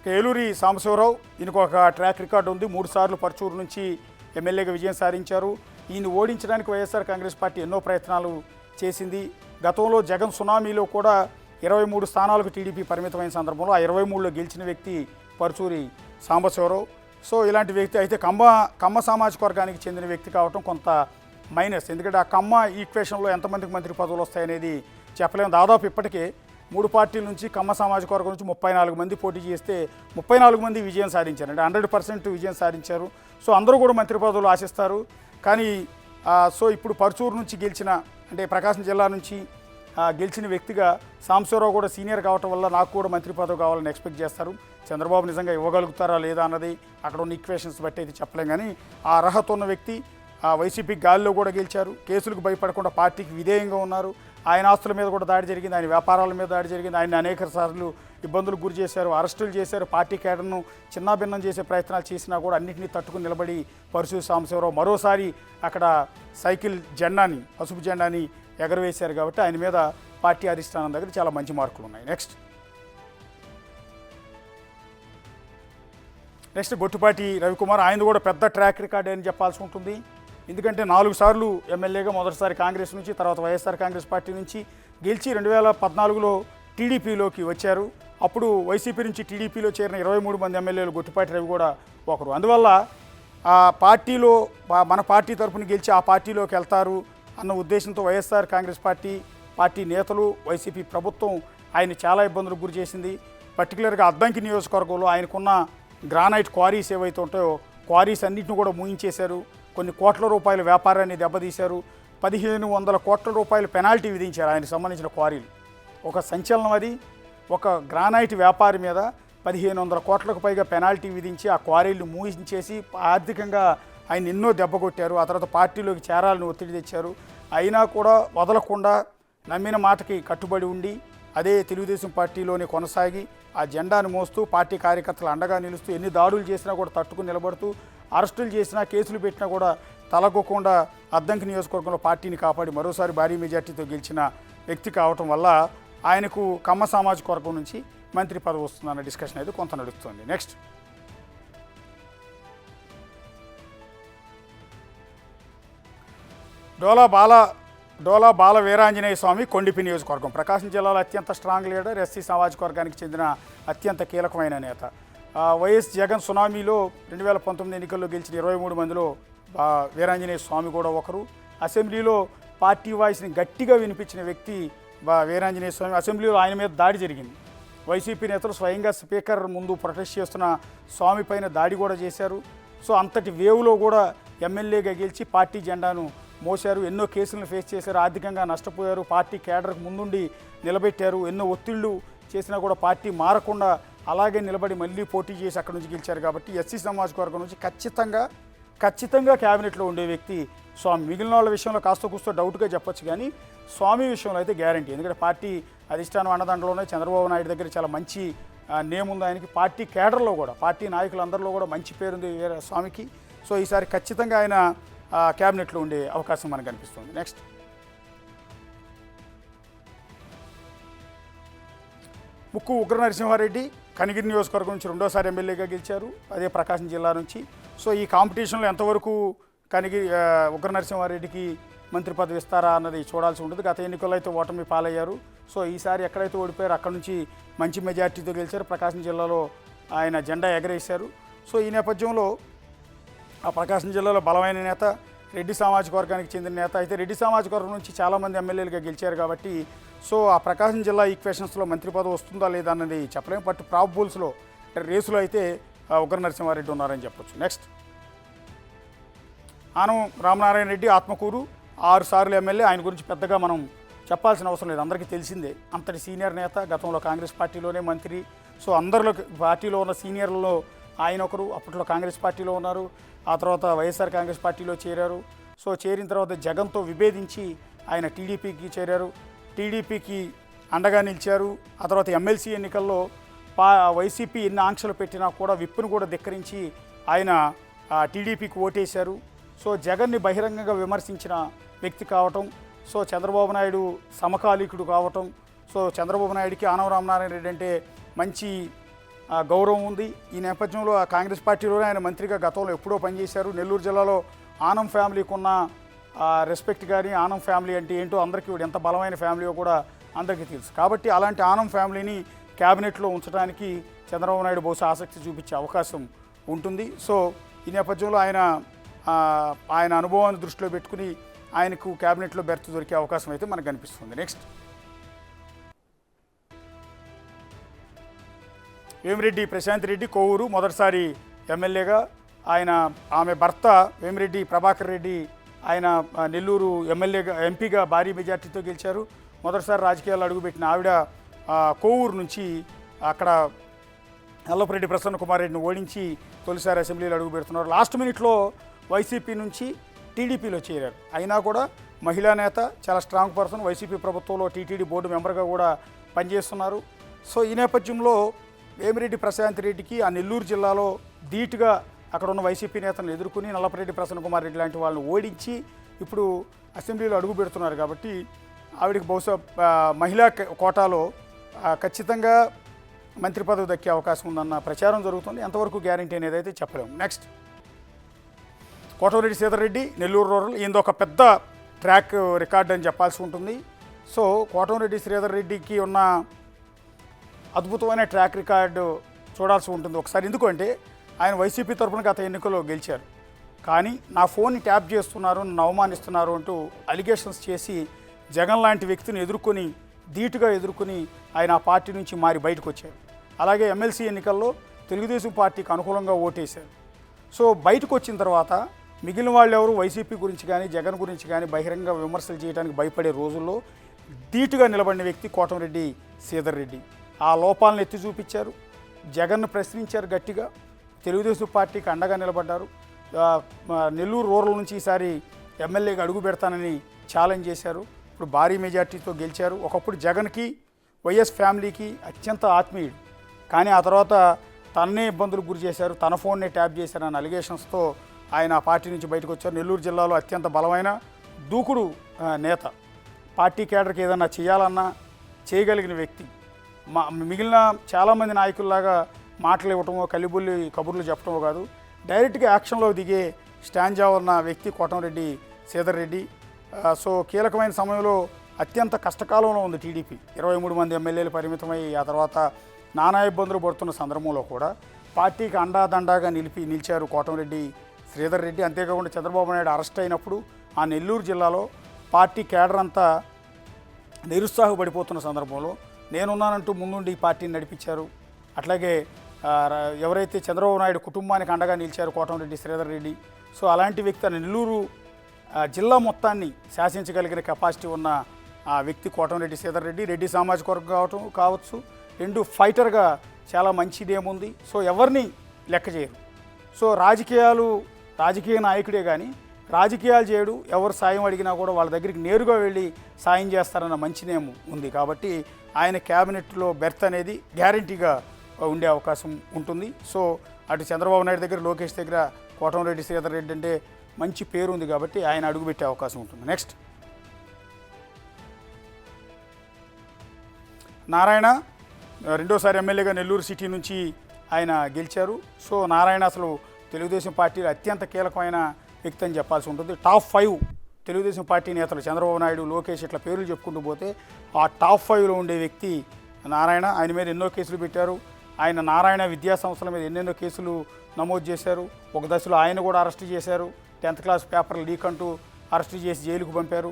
ఏలూరి సాంబశివరావు ఈయనకు ఒక track record ఉంది. 3 సార్లు పర్చూరు నుంచి ఎమ్మెల్యేగా విజయం సాధించారు. ఈయన ఓడించడానికి వైఎస్ఆర్ కాంగ్రెస్ పార్టీ ఎన్నో ప్రయత్నాలు చేసింది. గతంలో జగన్ సునామీలో కూడా 23 స్థానాలకు టీడీపీ పరిమితమైన సందర్భంలో ఆ 23లో గెలిచిన వ్యక్తి పర్చూరి సాంబశివరావు. సో ఇలాంటి వ్యక్తి అయితే కమ్మ సామాజిక వర్గానికి చెందిన వ్యక్తి కావటం కొంత మైనస్. ఎందుకంటే ఆ కమ్మ ఈక్వేషన్లో ఎంతమందికి మంత్రి పదవులు వస్తాయనేది చెప్పలేము. దాదాపు ఇప్పటికే 3 పార్టీల నుంచి కమ్మ సామాజిక వర్గం నుంచి 34 మంది పోటీ చేస్తే 34 మంది విజయం సాధించారు. అంటే 100% విజయం సాధించారు. సో అందరూ కూడా మంత్రి పదవులు ఆశిస్తారు. కానీ సో ఇప్పుడు పర్చూరు నుంచి గెలిచిన, అంటే ప్రకాశం జిల్లా నుంచి గెలిచిన వ్యక్తిగా సాంబశివరావు కూడా సీనియర్ కావటం వల్ల నాకు కూడా మంత్రి పదవి కావాలని ఎక్స్పెక్ట్ చేస్తారు. చంద్రబాబు నిజంగా ఇవ్వగలుగుతారా లేదా అన్నది అక్కడ ఉన్న ఈక్వేషన్స్ బట్టి అయితే చెప్పలేం. కానీ ఆ అర్హత ఉన్న వ్యక్తి వైసీపీ గాలిలో కూడా గెలిచారు. కేసులకు భయపడకుండా పార్టీకి విధేయంగా ఉన్నారు. ఆయన ఆస్తుల మీద కూడా దాడి జరిగింది, ఆయన వ్యాపారాల మీద దాడి జరిగింది. ఆయన అనేక సార్లు ఇబ్బందులకు గురి చేశారు, అరెస్టులు చేశారు. పార్టీ కేడర్ను చిన్నాభిన్నం చేసే ప్రయత్నాలు చేసినా కూడా అన్నింటినీ తట్టుకుని నిలబడి పరశురామ సాంబశివరావు మరోసారి అక్కడ సైకిల్ జెండాని, పసుపు జెండాని ఎగరవేశారు. కాబట్టి ఆయన మీద పార్టీ అధిష్టానం దగ్గర చాలా మంచి మార్కులు ఉన్నాయి. నెక్స్ట్ గొట్టిపాటి రవికుమార్. ఆయన కూడా పెద్ద ట్రాక్ రికార్డ్ అని చెప్పాల్సి ఉంటుంది. ఎందుకంటే 4 సార్లు ఎమ్మెల్యేగా, మొదటిసారి కాంగ్రెస్ నుంచి, తర్వాత వైఎస్ఆర్ కాంగ్రెస్ పార్టీ నుంచి గెలిచి 2014లో టీడీపీలోకి వచ్చారు. అప్పుడు వైసీపీ నుంచి టీడీపీలో చేరిన 23 మంది ఎమ్మెల్యేలు గొట్టిపాటి రవి కూడా ఒకరు. అందువల్ల ఆ పార్టీలో మన పార్టీ తరఫున గెలిచి ఆ పార్టీలోకి వెళ్తారు అన్న ఉద్దేశంతో వైఎస్ఆర్ కాంగ్రెస్ పార్టీ నేతలు, వైసీపీ ప్రభుత్వం ఆయన చాలా ఇబ్బందులకు గురి చేసింది. పర్టికులర్గా అద్దంకి నియోజకవర్గంలో ఆయనకున్న గ్రానైట్ క్వారీస్ ఏవైతే ఉంటాయో క్వారీస్ అన్నింటిని కూడా మూయించేశారు. కొన్ని కోట్ల రూపాయల వ్యాపారాన్ని దెబ్బతీశారు. 1500 కోట్ల రూపాయల పెనాల్టీ విధించారు ఆయనకు సంబంధించిన క్వారీలు. ఒక సంచలనం అది. ఒక గ్రానైట్ వ్యాపారి మీద 1500 కోట్లకు పైగా పెనాల్టీ విధించి ఆ క్వారీలు మూయించేసి ఆర్థికంగా ఆయన ఎన్నో దెబ్బ కొట్టారు. ఆ తర్వాత పార్టీలోకి చేరాలని ఒత్తిడి తెచ్చారు. అయినా కూడా వదలకుండా నమ్మిన మాటకి కట్టుబడి ఉండి అదే తెలుగుదేశం పార్టీలోనే కొనసాగి ఆ జెండాను మోస్తూ పార్టీ కార్యకర్తలు అండగా నిలుస్తూ ఎన్ని దాడులు చేసినా కూడా తట్టుకుని నిలబడుతూ, అరెస్టులు చేసినా, కేసులు పెట్టినా కూడా తలగొకుండా అద్దంకి నియోజకవర్గంలో పార్టీని కాపాడి మరోసారి భారీ మెజార్టీతో గెలిచిన వ్యక్తి కావటం వల్ల ఆయనకు కమ్మ సామాజిక వర్గం నుంచి మంత్రి పదవి వస్తుందన్న డిస్కషన్ అయితే కొంత నడుస్తుంది. నెక్స్ట్ డోలా బాల వీరాంజనేయ స్వామి, కొండిపి నియోజకవర్గం. ప్రకాశం జిల్లాలో అత్యంత స్ట్రాంగ్ లీడర్, ఎస్సీ సామాజిక వర్గానికి చెందిన అత్యంత కీలకమైన నేత. వైఎస్ జగన్ సునామీలో 2019 ఎన్నికల్లో గెలిచిన 23 మందిలో వీరాంజనేయ స్వామి కూడా ఒకరు. అసెంబ్లీలో పార్టీ వాయిస్ని గట్టిగా వినిపించిన వ్యక్తి వీరాంజనేయ స్వామి. అసెంబ్లీలో ఆయన మీద దాడి జరిగింది. వైసీపీ నేతలు స్వయంగా స్పీకర్ ముందు ప్రొటెస్ట్ చేస్తున్న స్వామి పైన దాడి కూడా చేశారు. సో అంతటి వేవ్లో కూడా ఎమ్మెల్యేగా గెలిచి పార్టీ జెండాను మోశారు. ఎన్నో కేసులను ఫేస్ చేశారు. ఆర్థికంగా నష్టపోయారు. పార్టీ కేడర్కు ముందుండి నిలబెట్టారు. ఎన్నో ఒత్తిళ్లు చేసినా కూడా పార్టీ మారకుండా అలాగే నిలబడి మళ్ళీ పోటీ చేసి అక్కడి నుంచి గెలిచారు. కాబట్టి ఎస్సీ సామాజిక వర్గం నుంచి ఖచ్చితంగా క్యాబినెట్లో ఉండే వ్యక్తి స్వామి. మిగిలిన వాళ్ళ విషయంలో కాస్త కూస్తో డౌట్గా చెప్పొచ్చు, కానీ స్వామి విషయంలో అయితే గ్యారంటీ. ఎందుకంటే పార్టీ అధిష్టానం అండదండలోనే చంద్రబాబు నాయుడు దగ్గర చాలా మంచి నేమ్ ఉంది ఆయనకి. పార్టీ కేడర్లో కూడా, పార్టీ నాయకులందరిలో కూడా మంచి పేరుంది స్వామికి. సో ఈసారి ఖచ్చితంగా ఆయన క్యాబినెట్లో ఉండే అవకాశం మనకు కనిపిస్తుంది. నెక్స్ట్ ముక్కు ఉగ్ర నరసింహారెడ్డి, కనిగిరి నియోజకవర్గం నుంచి 2వ సారి ఎమ్మెల్యేగా గెలిచారు, అదే ప్రకాశం జిల్లా నుంచి. సో ఈ కాంపిటీషన్లో ఎంతవరకు ఉగ్ర నరసింహారెడ్డికి మంత్రి పదవి ఇస్తారా అన్నది చూడాల్సి ఉంటుంది. గత ఎన్నికల్లో అయితే ఓటమి పాలయ్యారు. సో ఈసారి ఎక్కడైతే ఓడిపోయారో అక్కడ నుంచి మంచి మెజార్టీతో గెలిచారు. ప్రకాశం జిల్లాలో ఆయన జెండా ఎగరేశారు. సో ఈ నేపథ్యంలో ఆ ప్రకాశం జిల్లాలో బలమైన నేత, రెడ్డి సామాజిక వర్గానికి చెందిన నేత. అయితే రెడ్డి సామాజిక వర్గం నుంచి చాలామంది ఎమ్మెల్యేలుగా గెలిచారు కాబట్టి సో ఆ ప్రకాశం జిల్లా ఈక్వేషన్స్లో మంత్రి పదవి వస్తుందా లేదా అన్నది చెప్పలేము. బట్ ప్రాబబుల్స్లో రేసులో అయితే ఉగ్ర నరసింహారెడ్డి ఉన్నారని చెప్పొచ్చు. నెక్స్ట్ ఆనం రామనారాయణ రెడ్డి, ఆత్మకూరు, 6 సార్లు ఎమ్మెల్యే. ఆయన గురించి పెద్దగా మనం చెప్పాల్సిన అవసరం లేదు, అందరికీ తెలిసిందే. అంతటి సీనియర్ నేత, గతంలో కాంగ్రెస్ పార్టీలోనే మంత్రి. సో అందరిలో పార్టీలో ఉన్న సీనియర్లలో ఆయన ఒకరు. అప్పట్లో కాంగ్రెస్ పార్టీలో ఉన్నారు, ఆ తర్వాత వైఎస్ఆర్ కాంగ్రెస్ పార్టీలో చేరారు. సో చేరిన తర్వాత జగన్తో విభేదించి ఆయన టీడీపీకి చేరారు, టీడీపీకి అండగా నిలిచారు. ఆ తర్వాత ఎమ్మెల్సీ ఎన్నికల్లో వైసీపీ ఎన్ని ఆంక్షలు పెట్టినా కూడా విప్పును కూడా ధిక్కరించి ఆయన టీడీపీకి ఓటేశారు. సో జగన్ని బహిరంగంగా విమర్శించిన వ్యక్తి కావటం, సో చంద్రబాబు నాయుడు సమకాలీకుడు కావటం, సో చంద్రబాబు నాయుడికి ఆనం రామనారాయణ రెడ్డి అంటే మంచి గౌరవం ఉంది. ఈ నేపథ్యంలో ఆ కాంగ్రెస్ పార్టీలోనే ఆయన మంత్రిగా గతంలో ఎప్పుడో పనిచేశారు. నెల్లూరు జిల్లాలో ఆనం ఫ్యామిలీకి ఉన్న రెస్పెక్ట్ కానీ, ఆనం ఫ్యామిలీ అంటే ఏంటో అందరికీ ఎంత బలమైన ఫ్యామిలీయో కూడా అందరికీ తెలుసు. కాబట్టి అలాంటి ఆనం ఫ్యామిలీని క్యాబినెట్లో ఉంచడానికి చంద్రబాబు నాయుడు బహుశా ఆసక్తి చూపించే అవకాశం ఉంటుంది. సో ఈ నేపథ్యంలో ఆయన అనుభవాన్ని దృష్టిలో పెట్టుకుని ఆయనకు క్యాబినెట్లో బెర్త్ దొరికే అవకాశం అయితే మనకు కనిపిస్తుంది. నెక్స్ట్, వేమిరెడ్డి ప్రశాంత్ రెడ్డి కోవూరు మొదటిసారి ఎమ్మెల్యేగా, ఆమె భర్త వేమిరెడ్డి ప్రభాకర్ రెడ్డి ఆయన నెల్లూరు ఎంపీగా భారీ మెజార్టీతో గెలిచారు. మొదటిసారి రాజకీయాల్లో అడుగుపెట్టిన ఆవిడ కోవూరు నుంచి అక్కడ నల్లపురెడ్డి ప్రసన్న కుమార్ రెడ్డిని ఓడించి తొలిసారి అసెంబ్లీలో అడుగు పెడుతున్నారు. లాస్ట్ మినిట్లో వైసీపీ నుంచి టీడీపీలో చేరారు. అయినా కూడా మహిళా నేత, చాలా స్ట్రాంగ్ పర్సన్, వైసీపీ ప్రభుత్వంలో టీటీడీ బోర్డు మెంబర్గా కూడా పనిచేస్తున్నారు. సో ఈ నేపథ్యంలో వేమిరెడ్డి ప్రశాంత్ రెడ్డికి ఆ నెల్లూరు జిల్లాలో ధీటుగా అక్కడ ఉన్న వైసీపీ నేతలను ఎదుర్కొని నల్లపురెడ్డి ప్రసన్న కుమార్ రెడ్డి లాంటి వాళ్ళని ఓడించి ఇప్పుడు అసెంబ్లీలో అడుగు పెడుతున్నారు. కాబట్టి ఆవిడకి బహుశా మహిళా కోటాలో ఖచ్చితంగా మంత్రి పదవి దక్కే అవకాశం ఉందన్న ప్రచారం జరుగుతుంది. ఎంతవరకు గ్యారంటీ అనేది అయితే చెప్పలేము. నెక్స్ట్, కోటమిరెడ్డి శ్రీధర్ రెడ్డి నెల్లూరు రూరల్, ఈయనదొక పెద్ద ట్రాక్ రికార్డ్ అని చెప్పాల్సి ఉంటుంది. సో కోటమిరెడ్డి శ్రీధర్ రెడ్డికి ఉన్న అద్భుతమైన ట్రాక్ రికార్డు చూడాల్సి ఉంటుంది ఒకసారి. ఎందుకంటే ఆయన వైసీపీ తరఫున గత ఎన్నికల్లో గెలిచారు. కానీ నా ఫోన్ని ట్యాప్ చేస్తున్నారు, నన్ను అవమానిస్తున్నారు అంటూ అలిగేషన్స్ చేసి జగన్ లాంటి వ్యక్తిని ధీటుగా ఎదుర్కొని ఆయన ఆ పార్టీ నుంచి మారి బయటకు వచ్చారు. అలాగే ఎమ్మెల్సీ ఎన్నికల్లో తెలుగుదేశం పార్టీకి అనుకూలంగా ఓటేశారు. సో బయటకు వచ్చిన తర్వాత మిగిలిన వాళ్ళు ఎవరు వైసీపీ గురించి కానీ జగన్ గురించి కానీ బహిరంగ విమర్శలు చేయడానికి భయపడే రోజుల్లో ధీటుగా నిలబడిన వ్యక్తి కోటమిరెడ్డి శ్రీధర్ రెడ్డి. ఆ లోపాలను ఎత్తి చూపించారు, జగన్ను ప్రశ్నించారు గట్టిగా, తెలుగుదేశం పార్టీకి అండగా నిలబడ్డారు. నెల్లూరు రూరల్ నుంచి ఈసారి ఎమ్మెల్యేగా అడుగు పెడతానని ఛాలెంజ్ చేశారు. ఇప్పుడు భారీ మెజార్టీతో గెలిచారు. ఒకప్పుడు జగన్కి వైఎస్ ఫ్యామిలీకి అత్యంత ఆత్మీయుడు, కానీ ఆ తర్వాత తన్నే ఇబ్బందులకు గురి చేశారు, తన ఫోన్నే ట్యాప్ చేశారన్న అలిగేషన్స్తో ఆయన ఆ పార్టీ నుంచి బయటకు వచ్చారు. నెల్లూరు జిల్లాలో అత్యంత బలమైన దూకుడు నేత, పార్టీ కేడర్కి ఏదన్నా చేయాలన్నా చేయగలిగిన వ్యక్తి. మిగిలిన చాలామంది నాయకుల్లాగా మాటలు ఇవ్వటమో కలిబుల్లి కబుర్లు చెప్పటమో కాదు, డైరెక్ట్గా యాక్షన్లో దిగే స్టాండ్ ఉన్న వ్యక్తి కోటమిరెడ్డి శ్రీధర్ రెడ్డి. సో కీలకమైన సమయంలో అత్యంత కష్టకాలంలో ఉంది టీడీపీ. 23 మంది ఎమ్మెల్యేలు పరిమితమై ఆ తర్వాత నానా ఇబ్బందులు పడుతున్న సందర్భంలో కూడా పార్టీకి అండాదండాగా నిలిచారు కోటమిరెడ్డి శ్రీధర్ రెడ్డి. అంతేకాకుండా చంద్రబాబు నాయుడు అరెస్ట్ అయినప్పుడు ఆ నెల్లూరు జిల్లాలో పార్టీ కేడర్ అంతా నిరుత్సాహపడిపోతున్న సందర్భంలో నేనున్నానంటూ ముందుండి పార్టీని నడిపించారు. అట్లాగే ఎవరైతే చంద్రబాబు నాయుడు కుటుంబానికి అండగా నిలిచారు కోటమిరెడ్డి శ్రీధర్ రెడ్డి. సో అలాంటి వ్యక్తి నెల్లూరు జిల్లా మొత్తాన్ని శాసించగలిగిన కెపాసిటీ ఉన్న ఆ వ్యక్తి కోటమిరెడ్డి శ్రీధర్ రెడ్డి. రెడ్డి సామాజిక వర్గం కావచ్చు, రెండు ఫైటర్గా చాలా మంచి నేమ్ ఉంది. సో ఎవరిని లెక్క చేయరు. సో రాజకీయ నాయకుడే కానీ రాజకీయాలు చేయడు, ఎవరు సాయం అడిగినా కూడా వాళ్ళ దగ్గరికి నేరుగా వెళ్ళి సాయం చేస్తారన్న మంచి నేమ్ ఉంది. కాబట్టి ఆయన క్యాబినెట్లో బెర్త్ అనేది గ్యారంటీగా ఉండే అవకాశం ఉంటుంది. సో అటు చంద్రబాబు నాయుడు దగ్గర, లోకేష్ దగ్గర కోటమిరెడ్డి శ్రీధర్ రెడ్డి అంటే మంచి పేరు ఉంది కాబట్టి ఆయన అడుగుపెట్టే అవకాశం ఉంటుంది. నెక్స్ట్, నారాయణ రెండోసారి ఎమ్మెల్యేగా నెల్లూరు సిటీ నుంచి ఆయన గెలిచారు. సో నారాయణ అసలు తెలుగుదేశం పార్టీలో అత్యంత కీలకమైన వ్యక్తి అని చెప్పాల్సి ఉంటుంది. టాప్ 5 తెలుగుదేశం పార్టీ నేతలు చంద్రబాబు నాయుడు, లోకేష్ ఇట్లా పేర్లు చెప్పుకుంటూ పోతే ఆ టాప్ 5లో ఉండే వ్యక్తి నారాయణ. ఆయన మీద ఎన్నో కేసులు పెట్టారు. ఆయన నారాయణ విద్యా సంస్థల మీద ఎన్నెన్నో కేసులు నమోదు చేశారు. ఒక దశలో ఆయన కూడా అరెస్ట్ చేశారు. 10th క్లాస్ పేపర్లు లీక్ అంటూ అరెస్ట్ చేసి జైలుకు పంపారు.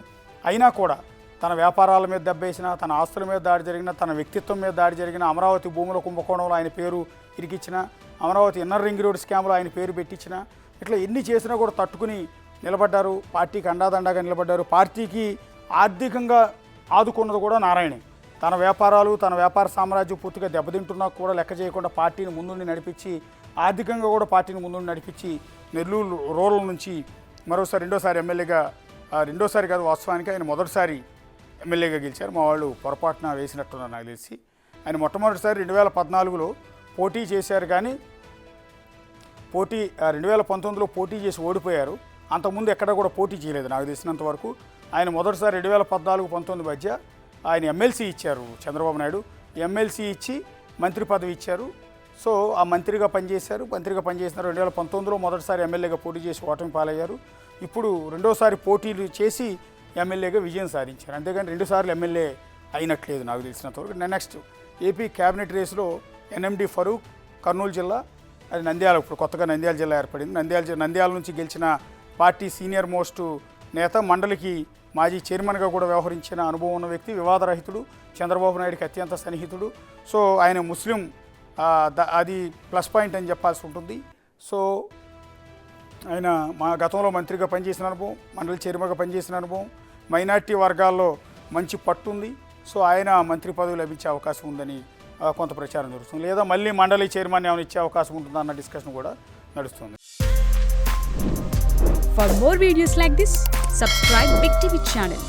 అయినా కూడా తన వ్యాపారాల మీద దెబ్బేసిన, తన ఆస్తుల మీద దాడి జరిగిన, తన వ్యక్తిత్వం మీద దాడి జరిగిన, అమరావతి భూముల కుంభకోణంలో ఆయన పేరు ఇరికిచ్చిన, అమరావతి ఇన్నర్ రింగ్ రోడ్ స్కామ్లో ఆయన పేరు పెట్టించిన, ఇట్లా ఎన్ని చేసినా కూడా తట్టుకుని నిలబడ్డారు. పార్టీకి అండాదండాగా నిలబడ్డారు. పార్టీకి ఆర్థికంగా ఆదుకున్నది కూడా నారాయణే. తన వ్యాపారాలు, తన వ్యాపార సామ్రాజ్యం పూర్తిగా దెబ్బతింటున్నా కూడా లెక్క చేయకుండా పార్టీని ముందుండి నడిపించి, ఆర్థికంగా కూడా పార్టీని ముందుండి నడిపించి నెల్లూరు రూరల్ నుంచి రెండోసారి ఎమ్మెల్యేగా, రెండోసారి కాదు వాస్తవానికి ఆయన మొదటిసారి ఎమ్మెల్యేగా గెలిచారు. మా వాళ్ళు పొరపాటున వేసినట్టున్నారు నాకు తెలిసి. ఆయన మొట్టమొదటిసారి 2014లో పోటీ చేశారు, కానీ 2019లో పోటీ చేసి ఓడిపోయారు. అంతకుముందు ఎక్కడ కూడా పోటీ చేయలేదు నాకు తెలిసినంత వరకు. ఆయన మొదటిసారి 2014-19 మధ్య ఆయన ఎమ్మెల్సీ ఇచ్చారు చంద్రబాబు నాయుడు. ఎమ్మెల్సీ ఇచ్చి మంత్రి పదవి ఇచ్చారు. సో ఆ మంత్రిగా పనిచేశారు. మంత్రిగా పనిచేసిన 2019లో మొదటిసారి ఎమ్మెల్యేగా పోటీ చేసి ఓటమి పాలయ్యారు. ఇప్పుడు రెండోసారి పోటీలు చేసి ఎమ్మెల్యేగా విజయం సాధించారు. అంతేగాని 2 సార్లు ఎమ్మెల్యే అయినట్లేదు నాకు తెలిసినంతవరకు. నెక్స్ట్ ఏపీ క్యాబినెట్ రేసులో ఎన్ఎండి ఫరూక్, కర్నూలు జిల్లా, అది నంద్యాల, ఇప్పుడు కొత్తగా నంద్యాల జిల్లా ఏర్పడింది. నంద్యాల నుంచి గెలిచిన పార్టీ సీనియర్ మోస్ట్ నేత, మండలికి మాజీ చైర్మన్గా కూడా వ్యవహరించిన అనుభవం ఉన్న వ్యక్తి, వివాదరహితుడు, చంద్రబాబు నాయుడికి అత్యంత సన్నిహితుడు. సో ఆయన ముస్లిం, అది ప్లస్ పాయింట్ అని చెప్పాల్సి ఉంటుంది. సో ఆయన మా గతంలో మంత్రిగా పనిచేసిన అనుభవం, మండలి చైర్మన్గా పనిచేసిన అనుభవం, మైనార్టీ వర్గాల్లో మంచి పట్టుంది. సో ఆయన మంత్రి పదవి లభించే అవకాశం ఉందని కొంత ప్రచారం జరుగుతుంది. లేదా మళ్ళీ మండలి చైర్మన్ ఏమైనా ఇచ్చే అవకాశం ఉంటుందా అన్న డిస్కషన్ కూడా నడుస్తుంది. For more videos like this, subscribe Big TV channel.